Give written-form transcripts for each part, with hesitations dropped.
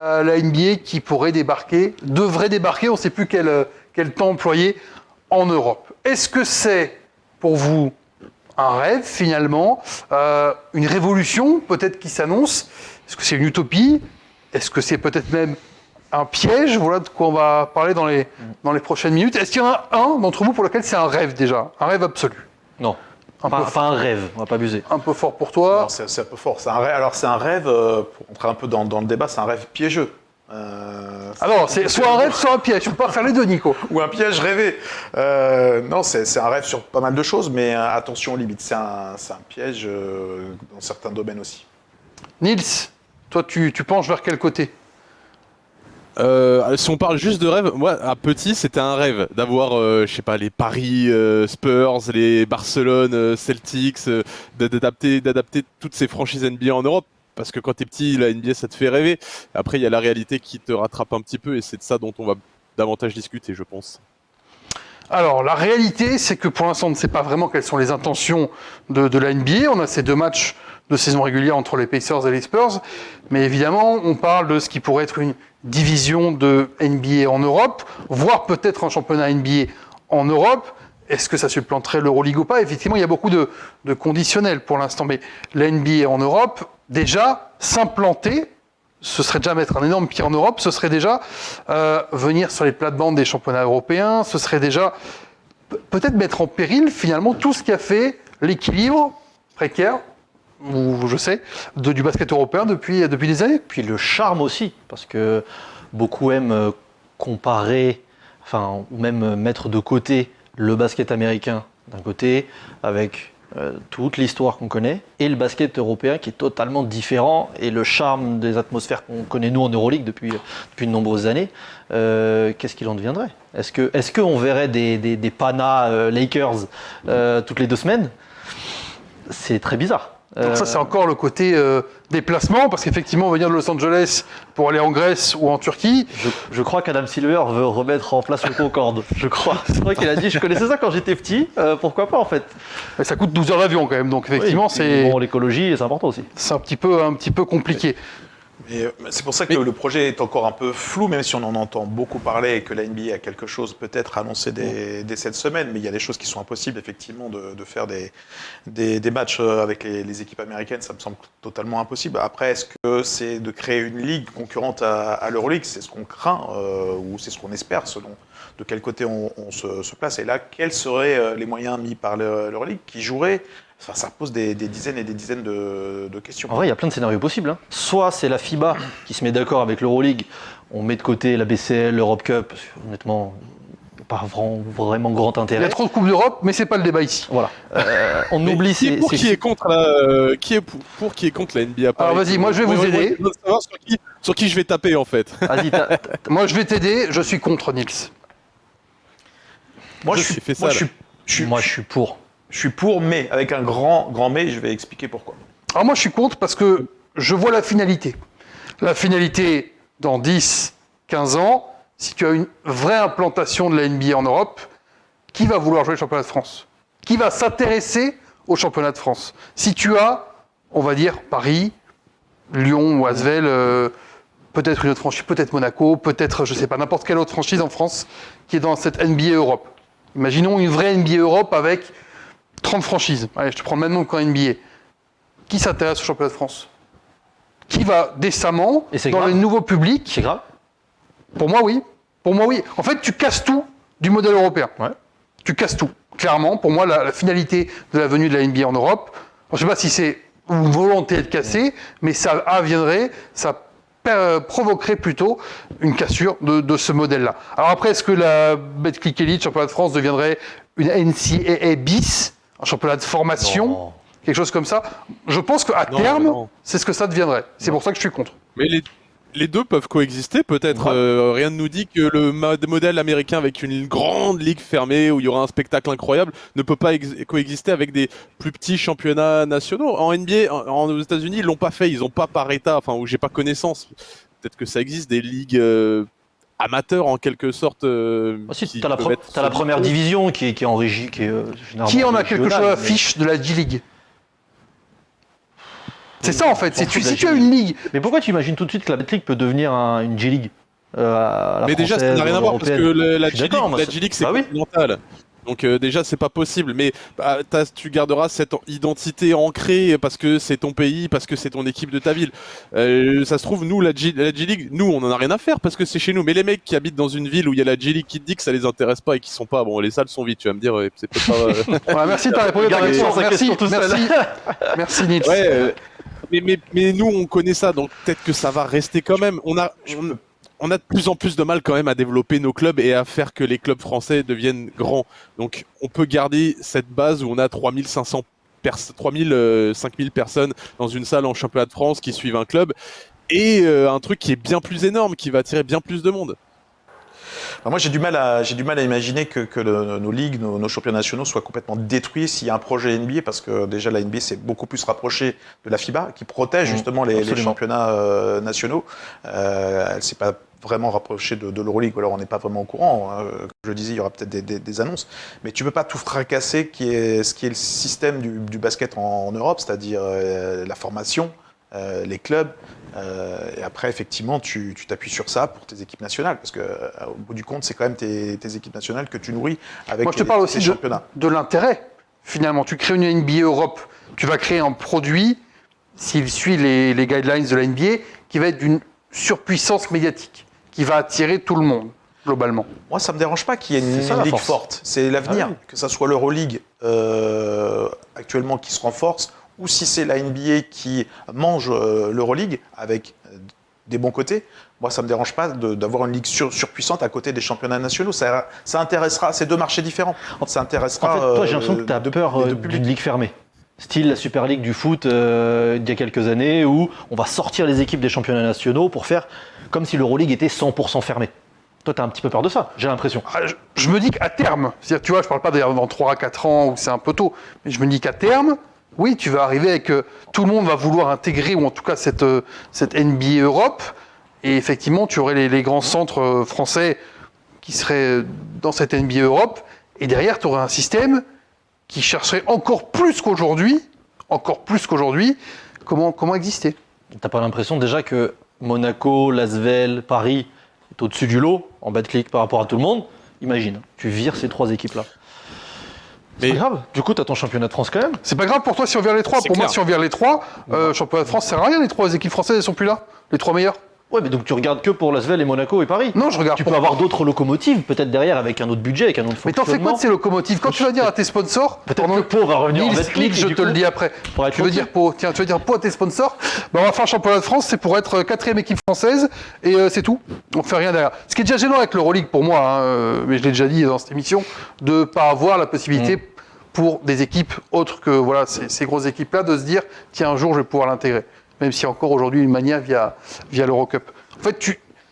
la NBA qui pourrait débarquer, devrait débarquer, on ne sait plus quel temps employer, en Europe. Est-ce que c'est, pour vous, un rêve, finalement, une révolution, peut-être, qui s'annonce? Est-ce que c'est une utopie? Est-ce que c'est peut-être même un piège? Voilà de quoi on va parler dans les prochaines minutes. Est-ce qu'il y en a un d'entre vous pour lequel c'est un rêve, déjà? Un rêve absolu? Non. Pas un rêve, on va pas abuser. Un peu fort pour toi? Non, c'est un peu fort. C'est un rêve. Alors, c'est un rêve, pour entrer un peu dans le débat, c'est un rêve piégeux. Alors, c'est soit un rêve, soit un piège. Je ne peux pas faire les deux, Nico. Ou un piège rêvé. Non, c'est un rêve sur pas mal de choses, mais attention aux limites. C'est un piège dans certains domaines aussi. Nils, toi, tu penches vers quel côté? Si on parle juste de rêve, moi, à petit, c'était un rêve d'avoir, je sais pas, les Paris Spurs, les Barcelone Celtics, d'adapter toutes ces franchises NBA en Europe. Parce que quand t'es petit, la NBA, ça te fait rêver. Après, il y a la réalité qui te rattrape un petit peu, et c'est de ça dont on va davantage discuter, je pense. Alors, la réalité, c'est que pour l'instant, on ne sait pas vraiment quelles sont les intentions de la NBA. On a ces 2 matchs de saison régulière entre les Pacers et les Spurs. Mais évidemment, on parle de ce qui pourrait être une division de NBA en Europe, voire peut-être un championnat NBA en Europe. Est-ce que ça supplanterait l'Euroleague ou pas? Effectivement, il y a beaucoup de conditionnels pour l'instant. Mais la NBA en Europe, déjà, s'implanter, ce serait déjà mettre un énorme pied en Europe, ce serait déjà venir sur les plates-bandes des championnats européens, ce serait déjà peut-être mettre en péril, finalement, tout ce qui a fait l'équilibre précaire, ou je sais, du basket européen depuis des années. Puis le charme aussi, parce que beaucoup aiment comparer, ou même mettre de côté le basket américain d'un côté, avec toute l'histoire qu'on connaît, et le basket européen qui est totalement différent, et le charme des atmosphères qu'on connaît nous en Euroleague depuis de nombreuses années. Qu'est-ce qu'il en deviendrait? Est-ce qu'on verrait des Pana Lakers toutes les 2 semaines? C'est très bizarre. Donc ça, c'est encore le côté déplacement, parce qu'effectivement, venir de Los Angeles pour aller en Grèce ou en Turquie... Je crois qu'Adam Silver veut remettre en place le Concorde, je crois. C'est vrai qu'il a dit, je connaissais ça quand j'étais petit, pourquoi pas en fait. Mais ça coûte 12 heures d'avion quand même, donc effectivement, oui, c'est... Bon, l'écologie, c'est important aussi. C'est un petit peu compliqué. Et c'est pour ça que le projet est encore un peu flou, même si on en entend beaucoup parler et que la NBA a quelque chose peut-être annoncé dès cette semaine. Mais il y a des choses qui sont impossibles, effectivement, de faire des matchs avec les équipes américaines. Ça me semble totalement impossible. Après, est-ce que c'est de créer une ligue concurrente à l'Euroleague? C'est ce qu'on craint ou c'est ce qu'on espère, selon de quel côté on se place. Et là, quels seraient les moyens mis par l'Euroleague qui joueraient? Enfin, ça pose des dizaines et des dizaines de questions. En vrai, il y a plein de scénarios possibles. Soit c'est la FIBA qui se met d'accord avec l'Euroleague, on met de côté la BCL, l'Europe Cup, honnêtement, pas vraiment grand intérêt. Il y a trop de Coupes d'Europe, mais c'est pas le débat ici. Voilà. On oublie ces... Qui est contre la NBA? Alors vas-y, moi je vais vous aider. Je veux savoir sur qui je vais taper en fait. Vas-y, moi je vais t'aider, je suis contre Nils. Moi je suis pour. Je suis pour, mais avec un grand mais, je vais expliquer pourquoi. Alors moi je suis contre parce que je vois la finalité. La finalité, dans 10, 15 ans, si tu as une vraie implantation de la NBA en Europe, qui va vouloir jouer le championnat de France? Qui va s'intéresser au championnat de France? Si tu as, on va dire, Paris, Lyon ou Asvel, peut-être une autre franchise, peut-être Monaco, peut-être, je sais pas, n'importe quelle autre franchise en France qui est dans cette NBA Europe. Imaginons une vraie NBA Europe avec 30 franchises. Allez, je te prends le même nom qu'en NBA. Qui s'intéresse au championnat de France? Qui va décemment dans le nouveau public? C'est grave? Pour moi, oui. En fait, tu casses tout du modèle européen. Ouais. Tu casses tout. Clairement, pour moi, la finalité de la venue de la NBA en Europe, je ne sais pas si c'est une volonté de casser, mais ça provoquerait plutôt une cassure de ce modèle-là. Alors après, est-ce que la Betclic Elite, championnat de France, deviendrait une NCAA bis, un championnat de formation, non. Quelque chose comme ça? Je pense qu'à terme, c'est ce que ça deviendrait. C'est pour ça que je suis contre. Mais les deux peuvent coexister, peut-être. Rien ne nous dit que le modèle américain avec une grande ligue fermée où il y aura un spectacle incroyable ne peut pas coexister avec des plus petits championnats nationaux. En NBA, aux États-Unis, ils l'ont pas fait. Ils n'ont pas par état, où j'ai pas connaissance. Peut-être que ça existe des ligues amateurs en quelque sorte. Tu as la première division qui est en régie, qui est généralement. Qui en a quelque chose à la fiche de la G-League? C'est ça en fait. s'en fout de la Si tu as G-League. une ligue, Mais pourquoi tu imagines tout de suite que la Betclic peut devenir une G-League à la Mais déjà, ça française, n'a rien à voir parce que européenne. la Je suis d'accord, moi, G-League, c'est bah oui. continental. Donc déjà, c'est pas possible. Mais tu garderas cette identité ancrée parce que c'est ton pays, parce que c'est ton équipe de ta ville. Ça se trouve, nous, la G-League, nous, on en a rien à faire parce que c'est chez nous. Mais les mecs qui habitent dans une ville où il y a la G-League qui te dit que ça les intéresse pas et qui sont pas... Bon, les salles sont vides, tu vas me dire, c'est peut-être pas... voilà, merci, t'as répondu à ta Garde question. sa Merci, question tout seul. merci, merci Nils. Ouais, mais nous, on connaît ça, donc peut-être que ça va rester quand même. On a de plus en plus de mal quand même à développer nos clubs et à faire que les clubs français deviennent grands. Donc on peut garder cette base où on a 3500 5000 personnes dans une salle en championnat de France qui suivent un club et un truc qui est bien plus énorme, qui va attirer bien plus de monde. Alors moi, j'ai du mal à imaginer que nos ligues, nos championnats nationaux soient complètement détruits s'il y a un projet NBA, parce que déjà la NBA s'est beaucoup plus rapprochée de la FIBA, qui protège justement les championnats nationaux. Elle s'est pas vraiment rapprochée de l'Euroleague, ou alors on n'est pas vraiment au courant. Comme je le disais, il y aura peut-être des annonces, mais tu peux pas tout fracasser ce qui est le système du basket en Europe, c'est-à-dire la formation, les clubs. Et après, effectivement, tu t'appuies sur ça pour tes équipes nationales, parce que au bout du compte, c'est quand même tes équipes nationales que tu nourris avec Moi, je te parle aussi championnats. de l'intérêt. Finalement, tu crées une NBA Europe, tu vas créer un produit, s'il suit les guidelines de la NBA, qui va être d'une surpuissance médiatique, qui va attirer tout le monde, globalement. Moi, ça me dérange pas qu'il y ait une ça, la ligue force. forte. C'est l'avenir, Ah oui. que ça soit l'Euroleague actuellement qui se renforce, ou si c'est la NBA qui mange l'Euroleague avec des bons côtés. Moi, ça me dérange pas d'avoir une ligue surpuissante à côté des championnats nationaux. Ça intéressera, c'est deux marchés différents. Ça intéressera. En fait, toi, j'ai l'impression que tu as peur d'une ligue fermée. Style la Super League du foot d'il y a quelques années, où on va sortir les équipes des championnats nationaux pour faire comme si l'Euroleague était 100% fermée. Toi, tu as un petit peu peur de ça, j'ai l'impression. Je me dis qu'à terme, c'est-à-dire, tu vois, je parle pas d'ailleurs dans 3 à 4 ans où c'est un peu tôt, mais je me dis qu'à terme, oui, tu vas arriver avec tout le monde va vouloir intégrer, ou en tout cas cette NBA Europe, et effectivement, tu aurais les grands centres français qui seraient dans cette NBA Europe, et derrière, tu aurais un système qui chercherait encore plus qu'aujourd'hui, comment exister. T'as pas l'impression déjà que Monaco, Lasvel, Paris est au-dessus du lot en Betclic par rapport à tout le monde? Imagine, tu vires ces 3 équipes-là. C'est Mais- pas grave, du coup, t'as ton championnat de France quand même. C'est pas grave pour toi si on vire les 3. C'est Pour moi, clair. si on vire les 3, championnat de France, ça sert à rien, les 3 équipes françaises, elles sont plus là. Les 3 meilleures. Ouais, mais donc tu regardes que pour Lasvel et Monaco et Paris. Non, je regarde Tu pour- peux avoir d'autres locomotives, peut-être derrière, avec un autre budget, avec un autre Mais t'en fais quoi de ces locomotives? Quand tu vas dire à tes sponsors, Peut-être que Pau va revenir en Nils, Betclic. je te le dis après. pour être Tu veux gentil. dire Pau? Tiens, tu veux dire Pau à tes sponsors? On va faire le championnat de France, c'est pour être 4e équipe française, et c'est tout. On fait rien derrière. Ce qui est déjà gênant avec l'Euroleague pour moi, hein, mais je l'ai déjà dit dans cette émission, de pas avoir la possibilité pour des équipes autres que voilà, ces grosses équipes-là, de se dire, tiens, un jour, je vais pouvoir l'intégrer. Même si encore aujourd'hui, une manière via l'Eurocup. En fait,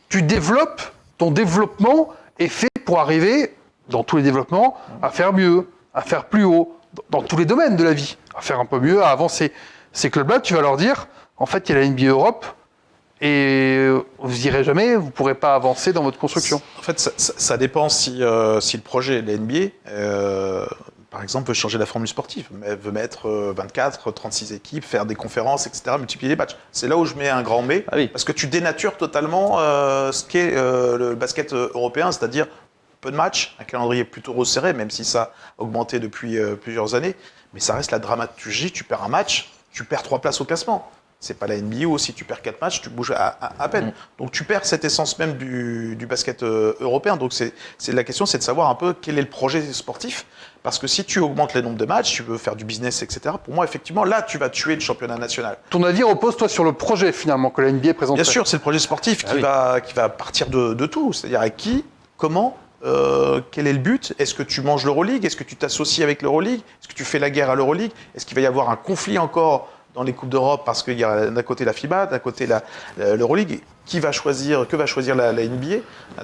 tu développes, ton développement est fait pour arriver, dans tous les développements, à faire mieux, à faire plus haut, dans tous les domaines de la vie, à faire un peu mieux, à avancer. Ces clubs-là, tu vas leur dire, en fait, il y a la NBA Europe, et vous n'irez jamais, vous ne pourrez pas avancer dans votre construction. En fait, ça dépend si le projet de la NBA, par exemple, veut changer la formule sportive, veut mettre 24, 36 équipes, faire des conférences, etc., multiplier les matchs. C'est là où je mets un grand mais, Ah oui. parce que tu dénatures totalement ce qu'est le basket européen, c'est-à-dire peu de matchs, un calendrier plutôt resserré, même si ça a augmenté depuis plusieurs années, mais ça reste la dramaturgie, tu perds un match, tu perds 3 places au classement. C'est pas la NBA où si tu perds 4 matchs, tu bouges à peine. Donc tu perds cette essence même du basket européen. Donc la question, c'est de savoir un peu quel est le projet sportif. Parce que si tu augmentes les nombres de matchs, tu veux faire du business, etc. Pour moi, effectivement, là, tu vas tuer le championnat national. Ton avis repose, toi, sur le projet, finalement, que la NBA présente. Bien sûr, c'est le projet sportif qui va partir de tout. C'est-à-dire avec qui, comment, quel est le but? Est-ce que tu manges l'Euroleague? Est-ce que tu t'associes avec l'Euroleague? Est-ce que tu fais la guerre à l'Euroleague? Est-ce qu'il va y avoir un conflit encore dans les Coupes d'Europe parce qu'il y a d'un côté la FIBA, d'un côté l'Euroleague? Que va choisir la NBA?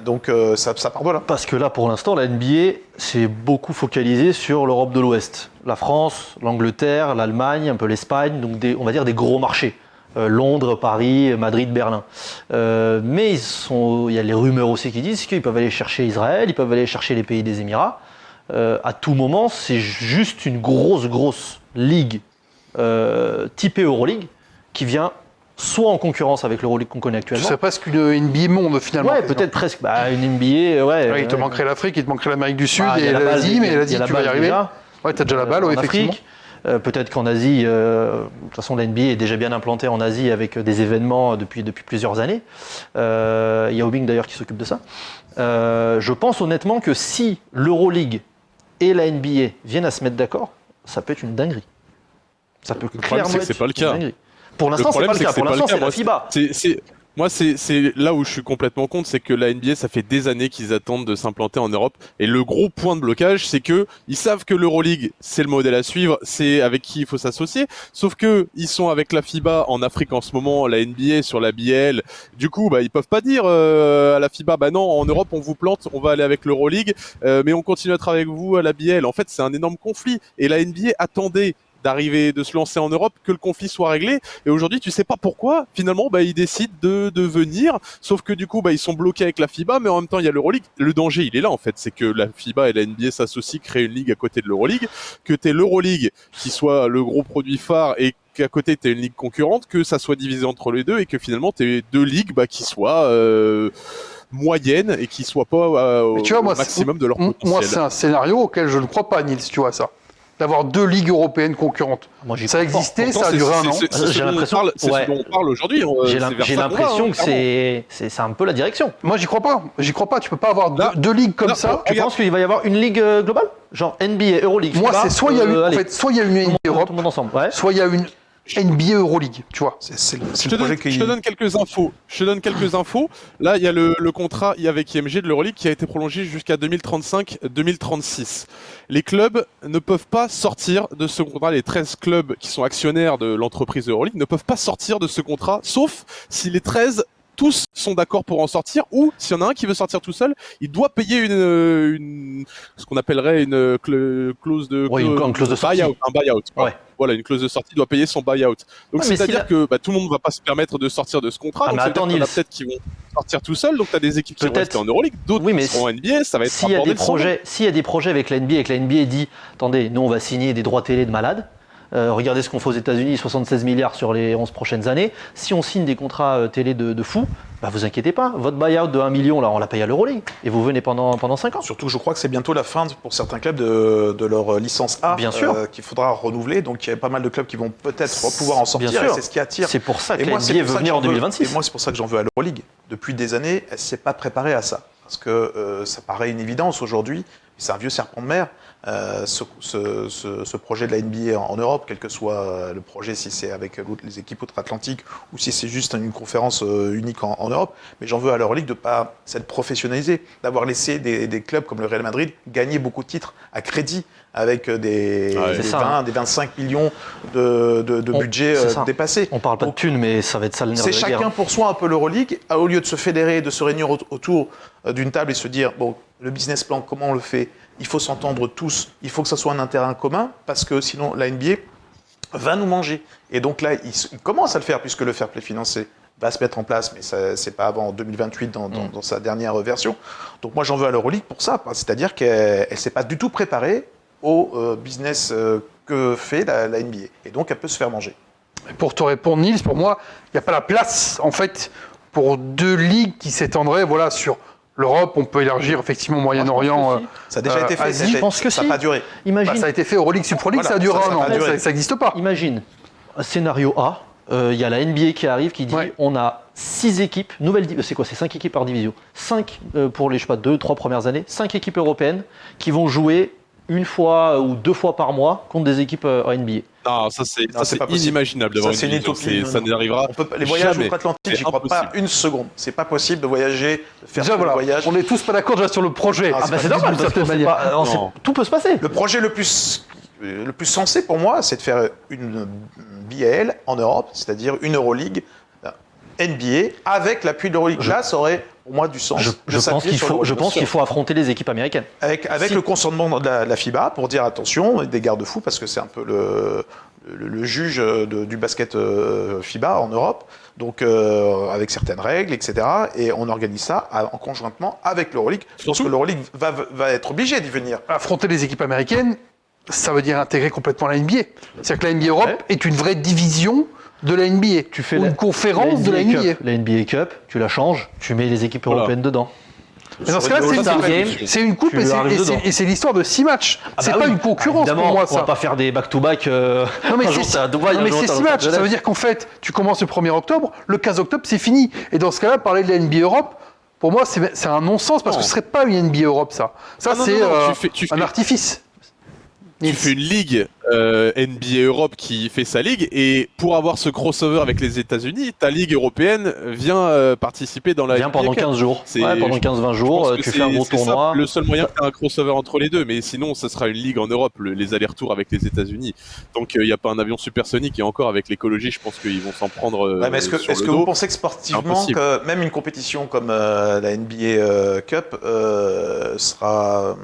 Donc ça part de là. Parce que là, pour l'instant, la NBA s'est beaucoup focalisée sur l'Europe de l'Ouest. La France, l'Angleterre, l'Allemagne, un peu l'Espagne, donc on va dire des gros marchés. Londres, Paris, Madrid, Berlin. Mais il y a les rumeurs aussi qui disent qu'ils peuvent aller chercher Israël, ils peuvent aller chercher les pays des Émirats. À tout moment, c'est juste une grosse ligue typée Euroleague qui vient soit en concurrence avec l'Euroleague qu'on connaît Ce actuellement. serait presque une NBA monde finalement. Ouais, peut-être presque. Une NBA, ouais. Ouais, il te manquerait l'Afrique, il te manquerait l'Amérique du Sud Il y a et la balle, l'Asie, mais l'Asie, il y a la tu vas y balle arriver. déjà. Ouais, t'as déjà la balle, En effectivement. Afrique. Peut-être qu'en Asie, de toute façon la NBA est déjà bien implantée en Asie avec des événements depuis plusieurs années. Il y a Obing d'ailleurs qui s'occupe de ça. Je pense honnêtement que si l'Euroleague et la NBA viennent à se mettre d'accord, ça peut être une dinguerie. Ça peut clairement c'est que être c'est pas le une cas. dinguerie. Pour l'instant, c'est pas le cas. Pour l'instant, c'est la FIBA. Moi, c'est là où je suis complètement contre, c'est que la NBA, ça fait des années qu'ils attendent de s'implanter en Europe. Et le gros point de blocage, c'est que ils savent que l'Euroleague, c'est le modèle à suivre, c'est avec qui il faut s'associer. Sauf que ils sont avec la FIBA en Afrique en ce moment, la NBA sur la BL. Du coup, ils peuvent pas dire à la FIBA, non, en Europe, on vous plante, on va aller avec l'Euroleague, mais on continue à travailler avec vous à la BL. En fait, c'est un énorme conflit. Et la NBA attendait de se lancer en Europe, que le conflit soit réglé. Et aujourd'hui, tu sais pas pourquoi, finalement, ils décident de venir. Sauf que du coup, ils sont bloqués avec la FIBA, mais en même temps, il y a l'Euroleague. Le danger, il est là, en fait. C'est que la FIBA et la NBA s'associent, créent une ligue à côté de l'Euroleague. Que t'aies l'Euroleague qui soit le gros produit phare et qu'à côté, t'aies une ligue concurrente, que ça soit divisé entre les deux et que finalement, t'aies deux ligues qui soient moyennes et qui soient pas au maximum de leur potentiel. Moi, c'est un scénario auquel je ne crois pas, Nils, tu vois ça. D'avoir deux ligues européennes concurrentes. Moi, ça existait, ça a duré un an. J'ai l'impression c'est ce dont on parle aujourd'hui. J'ai l'impression que c'est un peu la direction. Moi, j'y crois pas. Tu peux pas avoir deux ligues comme ça. Tu penses qu'il va y avoir une ligue globale, genre NBA, Euroleague? Moi, c'est soit il y a une NBA Europe, soit il y a une NBA Euroleague, tu vois. Je te donne quelques infos. Là, il y a le contrat avec IMG de l'Euroleague qui a été prolongé jusqu'à 2035-2036. Les clubs ne peuvent pas sortir de ce contrat. Les 13 clubs qui sont actionnaires de l'entreprise Euroleague ne peuvent pas sortir de ce contrat, sauf si les 13 tous sont d'accord pour en sortir, ou s'il y en a un qui veut sortir tout seul, il doit payer ce qu'on appellerait une clause de sortie. Un buyout. Ouais. Voilà, une clause de sortie doit payer son buyout. Donc c'est-à-dire que tout le monde ne va pas se permettre de sortir de ce contrat. Donc il y en a peut-être qui vont sortir tout seuls. Donc tu as des équipes qui vont rester en Euroleague, d'autres qui seront en NBA. Ça va être s'il y a des projets avec la NBA et que la NBA dit attendez, nous on va signer des droits télé de malades. Regardez ce qu'on fait aux États-Unis, 76 milliards sur les 11 prochaines années. Si on signe des contrats télé de fous, vous inquiétez pas, votre buyout de 1 million, là, on l'a payé à l'Euroleague. Et vous venez pendant 5 ans. Surtout, je crois que c'est bientôt la fin pour certains clubs de leur licence A. Bien sûr. Qu'il faudra renouveler. Donc il y a pas mal de clubs qui vont peut-être pouvoir en sortir. Bien sûr. Et c'est ce qui attire. C'est pour ça que la NBA veut venir en 2026. Et moi, c'est pour ça que j'en veux à l'Euroleague. Depuis des années, elle ne s'est pas préparée à ça. Parce que ça paraît une évidence aujourd'hui. C'est un vieux serpent de mer. Ce projet de la NBA en Europe, quel que soit le projet, si c'est avec les équipes outre-Atlantique ou si c'est juste une conférence unique en Europe, mais j'en veux à l'Euroleague de ne pas s'être professionnalisé, d'avoir laissé des clubs comme le Real Madrid gagner beaucoup de titres à crédit avec des 25 millions de budget dépassés. On parle pas de thunes, mais ça va être ça le nerf de la guerre. C'est chacun pour soi un peu l'Euroleague, au lieu de se fédérer, de se réunir autour d'une table et se dire, bon, le business plan, comment on le fait ? Il faut s'entendre tous, il faut que ça soit un intérêt commun, parce que sinon la NBA va nous manger. Et donc là, il commence à le faire, puisque le fair play financier va se mettre en place, mais c'est pas avant 2028 dans sa dernière version. Donc moi, j'en veux à l'Euroleague pour ça, c'est-à-dire qu'elle ne s'est pas du tout préparée au business que fait la NBA. Et donc, elle peut se faire manger. Pour te répondre, Nils, pour moi, il n'y a pas la place, en fait, pour deux ligues qui s'étendraient sur l'Europe. On peut élargir effectivement Moyen-Orient. Ça a déjà été fait, Asie, je pense que ça n'a pas duré. Imagine. Ça a été fait Euroleague, Super League, ça a duré un an. Ça n'existe pas. Imagine, scénario A, il y a la NBA qui arrive, qui dit on a 6 équipes, c'est quoi, c'est 5 équipes par division. 5 pour les 2-3 premières années, 5 équipes européennes qui vont jouer une fois ou 2 fois par mois contre des équipes en NBA. Non, ça c'est inimaginable d'avoir une utopie. Ça n'arrivera. Les voyages outre-Atlantique, j'y crois pas une seconde. C'est pas possible de voyager, de faire déjà, le voyage. On n'est tous pas d'accord déjà sur le projet. C'est normal, parce que tout peut se passer. Le projet le plus sensé pour moi, c'est de faire une BAL en Europe, c'est-à-dire une Euroleague NBA avec l'appui de l'Euroleague. Là, ça aurait pour moi du sens. Je pense qu'il faut affronter les équipes américaines. Avec le consentement de la FIBA pour dire attention, des garde-fous, parce que c'est un peu le juge du basket FIBA en Europe, donc avec certaines règles, etc. Et on organise ça en conjointement avec l'Euroleague. Je pense que l'Euroleague va être obligée d'y venir. Affronter les équipes américaines, ça veut dire intégrer complètement la NBA. C'est-à-dire que la NBA Europe est une vraie division de la NBA. Tu fais Ou une conférence de la NBA. Cup. La NBA Cup, tu la changes, tu mets les équipes européennes dedans. Mais dans ce cas-là, c'est une coupe et c'est l'histoire de 6 matchs. C'est pas une concurrence pour moi, ça. On va pas faire des back-to-back. Non, mais c'est 6 matchs. Ça veut dire qu'en fait, tu commences le 1er octobre, le 15 octobre, c'est fini. Et dans ce cas-là, parler de la NBA Europe, pour moi, c'est un non-sens parce que ce serait pas une NBA Europe, ça. Ça, c'est un artifice. Tu fais une ligue NBA Europe qui fait sa ligue, et pour avoir ce crossover avec les États-Unis, ta ligue européenne vient participer dans la NBA pendant Cup. 15 jours. Pendant 15-20 jours, tu fais un gros tournoi. Le seul moyen de faire un crossover entre les deux, mais sinon, ça sera une ligue en Europe, les allers-retours avec les États-Unis. Donc, il n'y a pas un avion supersonique, et encore avec l'écologie, je pense qu'ils vont s'en prendre. Mais est-ce que vous pensez que sportivement, que même une compétition comme la NBA Cup sera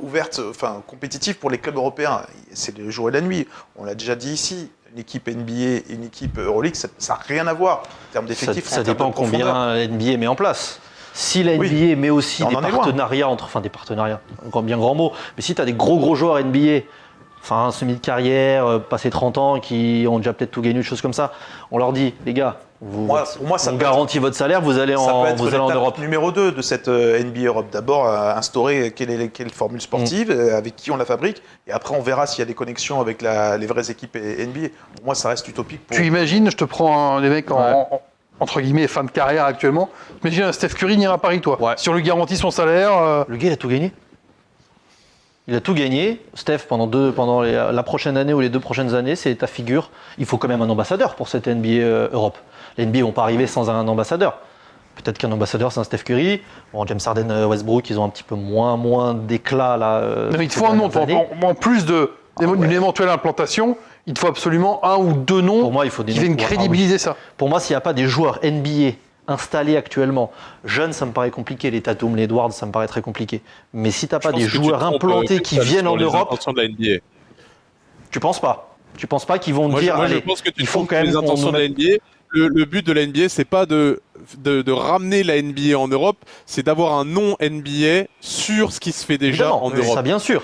ouverte, compétitive pour les clubs européens? C'est le jour et la nuit. On l'a déjà dit ici. Une équipe NBA et une équipe Euroleague, ça n'a rien à voir en termes d'effectifs. Ça dépend combien la NBA met en place. Si la NBA met aussi des partenariats des partenariats, encore bien grand mot, mais si tu as des gros joueurs NBA, semi de carrière, passé 30 ans, qui ont déjà peut-être tout gagné, des choses comme ça, on leur dit, les gars, on garantit votre salaire, vous allez en Europe. Numéro 2 de cette NBA Europe. D'abord, instaurer quelle formule sportive, avec qui on la fabrique, et après on verra s'il y a des connexions avec les vraies équipes NBA. Pour moi, ça reste utopique. Tu imagines, je te prends des mecs entre guillemets fin de carrière actuellement, imagine Steph Curry n'ira à Paris, toi. Si on lui garantit son salaire... Le gars, il a tout gagné. Il a tout gagné. Steph, pendant la prochaine année ou les 2 prochaines années, c'est ta figure. Il faut quand même un ambassadeur pour cette NBA Europe. Les NBA ne vont pas arriver sans un ambassadeur. Peut-être qu'un ambassadeur, c'est un Steph Curry. James Harden, Westbrook, ils ont un petit peu moins d'éclat là. Mais il te faut un nom. En plus d'une éventuelle implantation, il te faut absolument 1 ou 2 noms pour moi, il faut des qui viennent crédibiliser ça. Pour moi, s'il n'y a pas des joueurs NBA installés actuellement, jeunes, ça me paraît compliqué. Les Tatum, les Edwards, ça me paraît très compliqué. Mais si tu n'as pas des joueurs implantés qui viennent en Europe, de la NBA. Tu penses pas? Tu penses pas qu'ils vont dire allez, je pense que il faut quand même les intentions de la NBA. Le but de la NBA, c'est pas de ramener la NBA en Europe, c'est d'avoir un nom NBA sur ce qui se fait déjà en Europe. Ça, bien sûr.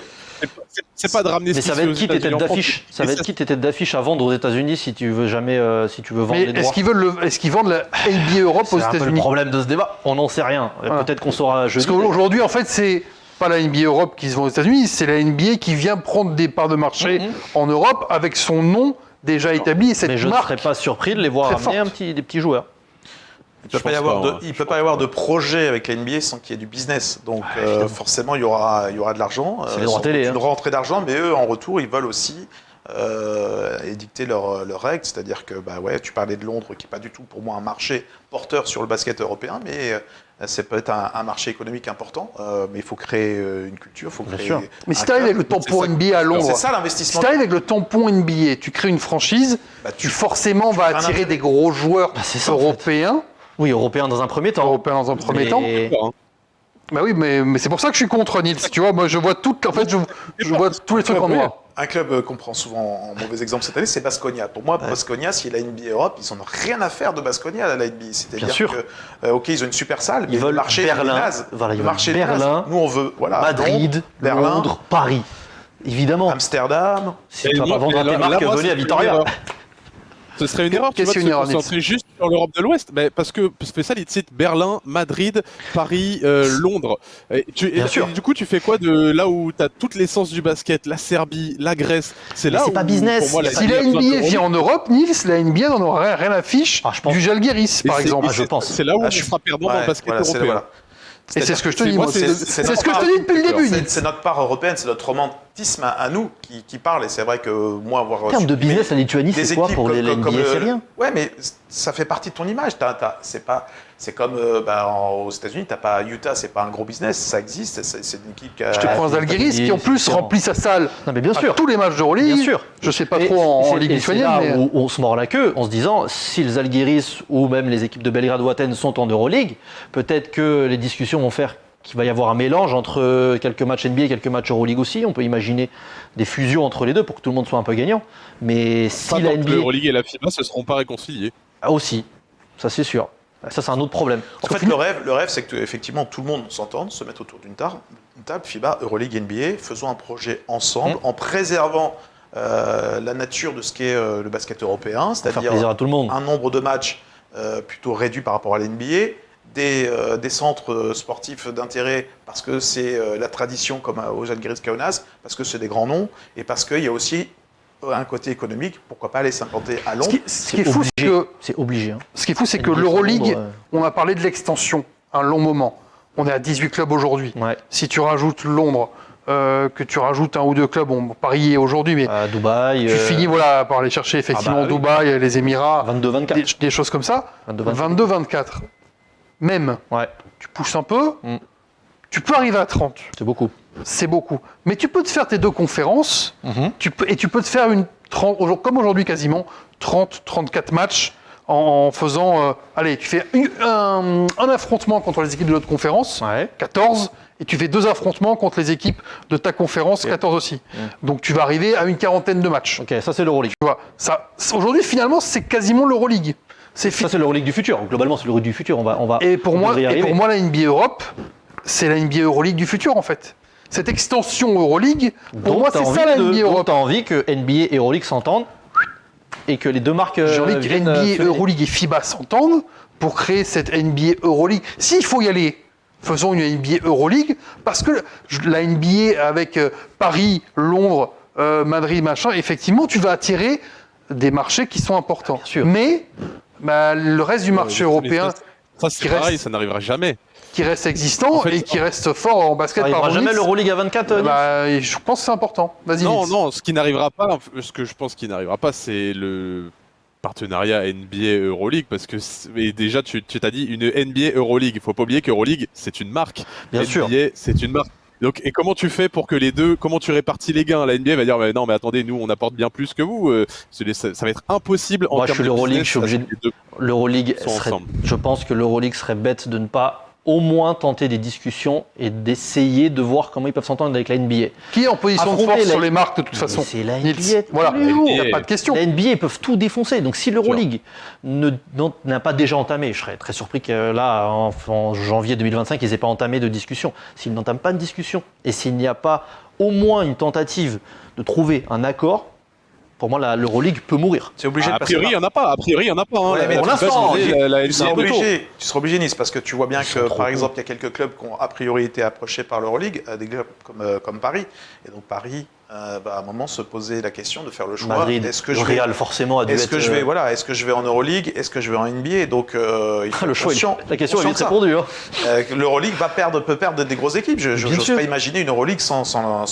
C'est pas de ramener. Mais ça va être qui tes têtes d'affiche? Ça va être qui tes têtes d'affiche à vendre aux États-Unis si tu veux vendre les droits? Est-ce qu'ils vendent la NBA Europe aux États-Unis? C'est un peu le problème de ce débat. On n'en sait rien. Peut-être qu'on saura jeudi. Parce qu'aujourd'hui, en fait, c'est pas la NBA Europe qui se vend aux États-Unis, c'est la NBA qui vient prendre des parts de marché en Europe avec son nom déjà établi et cette marque. Mais je ne serais pas surpris de les voir amener des petits joueurs. Il ne peut pas y avoir de projet avec la NBA sans qu'il y ait du business. Donc forcément, il y aura de l'argent. C'est les droits télé. Une rentrée d'argent, mais eux, en retour, ils veulent aussi édicter leurs règles. C'est-à-dire que tu parlais de Londres, qui n'est pas du tout pour moi un marché porteur sur le basket européen, mais c'est peut-être un marché économique important. Mais il faut créer une culture, il faut créer. Mais si tu arrives avec le tampon NBA à Londres, c'est ça l'investissement. Si tu arrives avec le tampon NBA, tu crées une franchise, tu forcément vas attirer des gros joueurs européens. Oui, européen dans un premier temps. Bah oui, mais c'est pour ça que je suis contre Nils. Tu vois, moi je vois je vois tous les trucs en noir. Un club qu'on prend souvent en mauvais exemple cette année, c'est Baskonia. Pour moi, Baskonia, s'il a une NBA Europe, ils n'en ont rien à faire de Baskonia à la NBA. C'est-à-dire que, ils ont une super salle, mais le marché Berlin, Berlin, nous on veut, Madrid, Londres, Paris, évidemment. Amsterdam. Si tu vas pas vendre tes marques, venez à Vitoria. Ce serait une erreur, de se concentrer juste sur l'Europe de l'Ouest, parce que ça, il cite Berlin, Madrid, Paris, Londres. Du coup, tu fais quoi de là où tu as toute l'essence du basket, la Serbie, la Grèce? C'est là c'est pas business. Pour moi, si la NBA vient en Europe, Nils, la NBA n'en aura rien à fiche du Žalgiris, par exemple. Je pense. C'est là où on sera perdant dans le basket européen. Et c'est ce que je te dis, moi. C'est ce que je te dis depuis le début. C'est notre part européenne, c'est notre romantisme à nous qui parle. Et c'est vrai que moi, avoir. En termes de business, la Lituanie, c'est quoi pour les NBA? C'est rien. Ouais, mais ça fait partie de ton image. C'est comme aux États-Unis, t'as pas Utah, c'est pas un gros business, ça existe. C'est une équipe qui a. Je te prends Žalgiris qui en plus remplit sa salle. Non, mais bien sûr. Tous les matchs de Euroleague. Bien sûr. Je sais pas trop en Ligue lituanienne. C'est là où on se mord la queue en se disant si les Žalgiris ou même les équipes de Belgrade ou Athènes sont en Euroleague, peut-être que les discussions vont faire qu'il va y avoir un mélange entre quelques matchs NBA et quelques matchs Euroleague aussi. On peut imaginer des fusions entre les deux pour que tout le monde soit un peu gagnant. Mais si la NBA. L'Euroleague et la FIBA ne se seront pas réconciliés. Ah, aussi, ça c'est sûr. Ça, c'est un autre problème. En fait, le rêve, c'est que effectivement tout le monde s'entende, se mette autour d'une table, FIBA, Euroleague, NBA, faisons un projet ensemble en préservant la nature de ce qu'est le basket européen, Faire c'est-à-dire plaisir à tout le monde. un nombre de matchs plutôt réduit par rapport à l'NBA, des centres sportifs d'intérêt parce que c'est la tradition comme aux Žalgiris Kaunas, parce que c'est des grands noms et parce qu'il y a aussi un côté économique, pourquoi pas aller s'implanter à Londres. Ce qui est fou, c'est que C'est obligé. Hein. Ce qui est fou, c'est que NBA, l'Euroleague, Londres, on a parlé de l'extension un long moment. On est à 18 clubs aujourd'hui. Ouais. Si tu rajoutes Londres, que tu rajoutes un ou deux clubs, bon, Paris est aujourd'hui, mais À Dubaï. tu finis voilà, par aller chercher effectivement oui. Dubaï, les Émirats, 22-24. des choses comme ça. 22-24. 22-24. Même, Ouais, tu pousses un peu, Mm. tu peux arriver à 30. c'est beaucoup. C'est beaucoup. Mais tu peux te faire tes deux conférences, tu peux te faire une 30, comme aujourd'hui quasiment, 30-34 matchs en faisant... allez, tu fais un affrontement contre les équipes de l'autre conférence, Ouais. 14, et tu fais 2 affrontements contre les équipes de ta conférence, 14 aussi. Donc tu vas arriver à une quarantaine de matchs. Ok, ça c'est l'Euroleague. Tu vois, aujourd'hui, finalement, c'est quasiment l'Euroleague. C'est Ça c'est l'Euroleague du futur. Globalement, c'est l'Euroleague du futur. On va. et pour on moi, devrait y arriver. la NBA Europe, c'est la NBA Euroleague du futur, en fait. Cette extension Euroleague, pour moi, c'est ça la NBA Donc Europe. t'as envie que NBA et Euroleague s'entendent et que les deux marques. J'ai envie que viennent, NBA, se lier. Euroleague et FIBA s'entendent pour créer cette NBA Euroleague. S'il faut y aller, faisons une NBA Euroleague, parce que la NBA avec Paris, Londres, Madrid, machin, effectivement, tu vas attirer des marchés qui sont importants. Bien sûr. Mais le reste du marché européen Ça, c'est qui pareil, reste- ça n'arrivera jamais. qui reste existant En fait, et qui reste fort en basket Ça arrivera par jamais Nils, l'Euroleague à 24. Nils et je pense que c'est important. Vas-y. Non, Nils. non, ce qui n'arrivera pas, ce que je pense qui n'arrivera pas, c'est le partenariat NBA Euroleague, parce que et déjà tu t'as dit une NBA Euroleague. Il faut pas oublier qu'Euroleague c'est une marque. Bien NBA, sûr. c'est une marque. Donc, et comment tu fais pour que les deux, comment tu répartis les gains? La NBA va dire, mais non, mais attendez, nous on apporte bien plus que vous. Ça va être impossible en Moi, je termes suis de l'Euroleague, business, je suis obligé à ce que les deux L'Euroleague sont serait. ensemble. Je pense que l'Euroleague serait bête de ne pas au moins tenter des discussions et d'essayer de voir comment ils peuvent s'entendre avec la NBA. Qui est en position de Affronter force la- sur les marques de toute façon? Mais c'est la Nils. NBA tous Voilà, les jours. il n'y a pas de question. La NBA, ils peuvent tout défoncer. Donc si l'Euroleague n'a pas déjà entamé, je serais très surpris que là, en janvier 2025, ils n'aient pas entamé de discussion. S'ils n'entament pas de discussion et s'il n'y a pas au moins une tentative de trouver un accord, pour moi, l'Euroleague peut mourir. C'est obligé de A passer priori, il par- n'y en a pas. A priori, il n'y en a pas. Hein. Ouais, mais pour La- l'instant, la Tu seras NBA obligé, Nice, parce que tu vois bien Ils sont que, trop par cons. exemple, il y a quelques clubs qui ont a priori été approchés par l'Euroleague, des clubs comme Paris. Et donc Paris va à un moment se poser la question de faire le choix. Madrid, Est-ce que le je vais, Real forcément a dû est-ce être. que je vais, voilà, est-ce que je vais en Euroleague, est-ce que je vais en NBA? Donc il faut Le être choix, conscient- la question est conscient vite de ça. répondue. Hein. L'Euroleague peut perdre des grosses équipes. Je Bien n'ose sûr. pas imaginer une Euroleague sans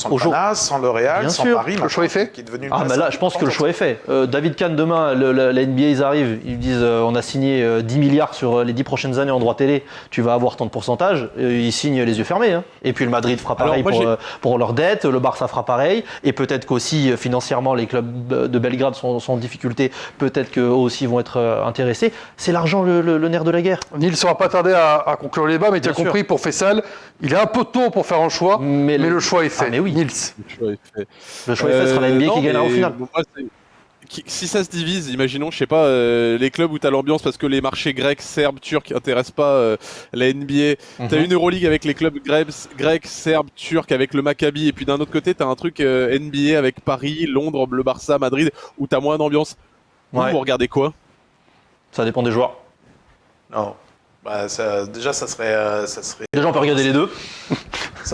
le Au jour- Panas, sans le Real, Bien sans sûr. Paris. Le choix est fait. Qui est devenu une Ah, place mais là, je pense que le choix est fait. David Kahn, demain, la NBA, ils arrivent, ils disent on a signé 10 milliards sur les 10 prochaines années en droit télé, tu vas avoir tant de pourcentage. Ils signent les yeux fermés. Hein. Et puis le Madrid fera pareil Alors, moi, pour leur dette, le Barça fera pareil. Et peut-être qu'aussi, financièrement, les clubs de Belgrade sont en difficulté. Peut-être qu'eux aussi vont être intéressés. C'est l'argent le nerf de la guerre. Nils ne sera pas tardé à conclure les débats, mais tu as Bien sûr. compris, pour Fessal, il est un peu tôt pour faire un choix, mais le choix est fait. Ah, mais oui. Nils. Le choix est fait. Le choix est fait, ce sera la NBA non, qui gagnera au mais final. bon, moi, si ça se divise, imaginons, je sais pas, les clubs où t'as l'ambiance parce que les marchés grecs, serbes, turcs intéressent pas la NBA. T'as une Euroleague avec les clubs grecs, serbes, turcs, avec le Maccabi, et puis d'un autre côté, t'as un truc NBA avec Paris, Londres, le Barça, Madrid, où t'as moins d'ambiance. Ouais. Vous regardez quoi? Ça dépend des joueurs. Non. Bah, déjà, ça serait Déjà, on peut regarder les deux.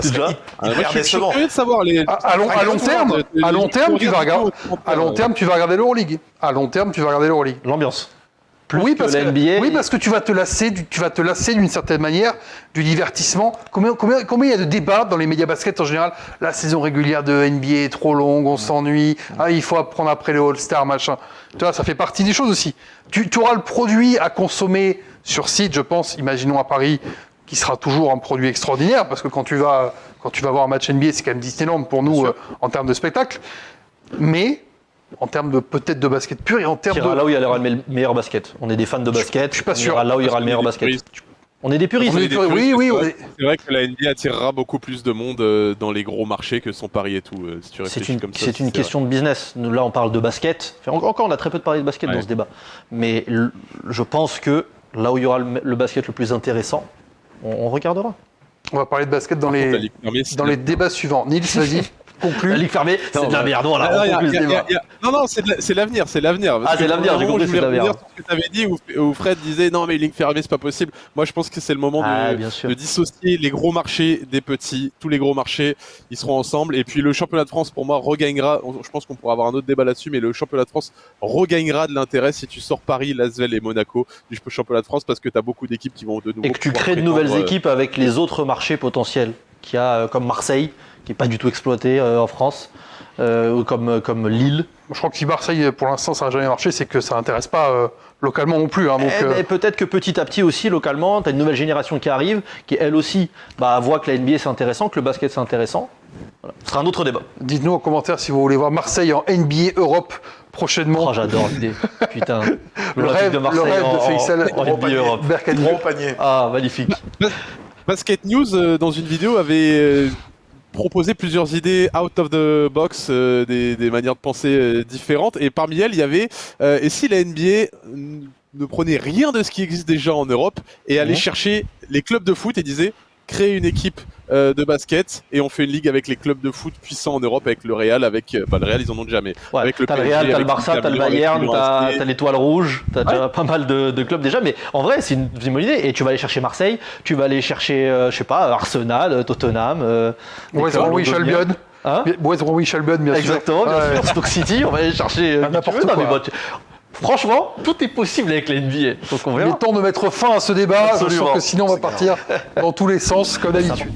hyper Moi, je suis décevant. curieux de savoir les. À long terme, tu vas regarder. À long terme, tu vas regarder l'Euroleague. À long terme, tu vas regarder l'Euroleague. L'ambiance. Oui, parce que la NBA. oui, parce que tu vas te lasser, d'une certaine manière du divertissement. Combien il y a de débats dans les médias basket en général? La saison régulière de NBA est trop longue, on s'ennuie. Ah, il faut apprendre après les All-Stars, machin. Tu vois, ça fait partie des choses aussi. Tu auras le produit à consommer sur site, je pense. Imaginons à Paris, qui sera toujours un produit extraordinaire, parce que quand tu vas voir un match NBA, c'est quand même Disneyland pour nous en termes de spectacle. Mais en termes de peut-être de basket pur et en termes Qui ira de là où il y aura le meilleur basket. On est des fans de basket. je suis pas on sûr. ira là où il y aura le meilleur basket. On est des puristes. On est des puristes. Oui, oui, on est- C'est vrai que la NBA attirera beaucoup plus de monde dans les gros marchés que son Paris et tout. Si tu C'est réfléchis une, comme ça, c'est une question de business. Nous, là, on parle de basket. Enfin, encore, on a très peu parlé de basket Ouais. dans ce débat. Mais je pense que là où il y aura le basket le plus intéressant, on regardera. On va parler de basket dans Par contre, la les Ligue fermée, c'est- débats suivants. Nils, vas-y. conclu. La ligue fermée, c'est de la merde. Voilà, on conclut ce débat. Non, c'est l'avenir. C'est l'avenir. Ah, c'est l'avenir, j'ai compris, c'est l'avenir. Ce que tu avais dit, où Fred disait non, mais une ligue fermée, c'est pas possible. Moi, je pense que c'est le moment de dissocier les gros marchés des petits. Tous les gros marchés, ils seront ensemble. Et puis le championnat de France, pour moi, regagnera. Je pense qu'on pourra avoir un autre débat là-dessus, mais le championnat de France regagnera de l'intérêt si tu sors Paris, Lasvel et Monaco du championnat de France, parce que tu as beaucoup d'équipes qui vont de nouveau. Et que tu crées de nouvelles équipes avec les autres marchés potentiels qu'il y a, comme Marseille, qui n'est pas du tout exploité en France, ou comme Lille. Je crois que si Marseille, pour l'instant, ça n'a jamais marché, c'est que ça n'intéresse pas localement non plus. Hein, donc, mais peut-être que petit à petit aussi, localement, tu as une nouvelle génération qui arrive, qui elle aussi voit que la NBA c'est intéressant, que le basket c'est intéressant. Voilà. Ce sera un autre débat. Dites-nous en commentaire si vous voulez voir Marseille en NBA Europe prochainement. Oh, j'adore l'idée. Putain. Le rêve de Marseille de Faisal en NBA Europe. Gros panier. Ah, magnifique. Basket News, dans une vidéo, avait proposé plusieurs idées out of the box, des manières de penser différentes. Et parmi elles, il y avait et si la NBA ne prenait rien de ce qui existe déjà en Europe et allait chercher les clubs de foot et disait créer une équipe de basket et on fait une ligue avec les clubs de foot puissants en Europe, avec le Real, avec le Real ils en ont déjà, mais ouais, avec le t'as le PSG, Real, t'as le avec Barça, t'as le Bayern, t'as l'Étoile Rouge, t'as déjà pas mal de clubs déjà, mais en vrai c'est une bonne idée. Et tu vas aller chercher Marseille, tu vas aller chercher je sais pas, Arsenal, Tottenham, West Bromwich Albion. West Bromwich Albion, bien sûr. Exactement, bien sûr. Stoke City, on va aller chercher n'importe quoi. Franchement, tout est possible avec la NBA. Donc on verra. Il est temps de mettre fin à ce débat. Absolument. Je sens que sinon on va partir dans tous les sens comme d'habitude.